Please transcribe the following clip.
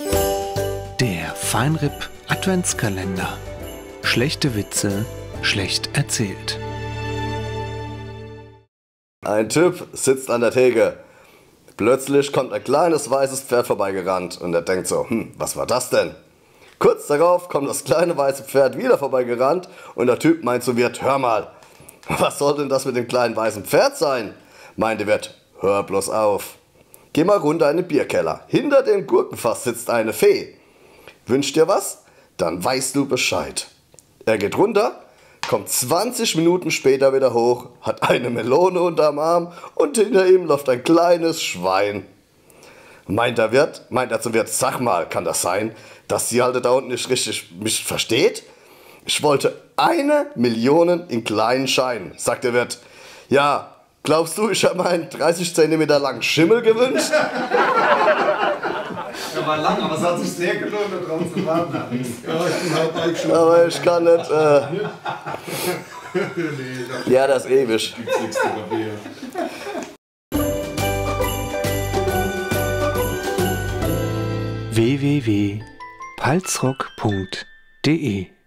Der Feinripp Adventskalender. Schlechte Witze, schlecht erzählt. Ein Typ sitzt an der Theke. Plötzlich kommt ein kleines weißes Pferd vorbeigerannt und er denkt so, was war das denn? Kurz darauf kommt das kleine weiße Pferd wieder vorbeigerannt und der Typ meint zum Wirt, hör mal, was soll denn das mit dem kleinen weißen Pferd sein? Meint der Wirt, hör bloß auf. Geh mal runter in den Bierkeller. Hinter dem Gurkenfass sitzt eine Fee. Wünscht dir was? Dann weißt du Bescheid. Er geht runter, kommt 20 Minuten später wieder hoch, hat eine Melone unterm Arm und hinter ihm läuft ein kleines Schwein. Meint er zum Wirt, sag mal, kann das sein, dass die Alte da unten nicht richtig mich versteht? Ich wollte 1 Million in kleinen Scheinen, sagt der Wirt. Ja, glaubst du, ich habe mir einen 30 cm langen Schimmel gewünscht? Der war lang, aber es hat sich sehr gelohnt, da draußen zu warten. Ja, ich bin halt bald schon. Aber ich kann nicht. Ja, das ist ewig. www.palzrock.de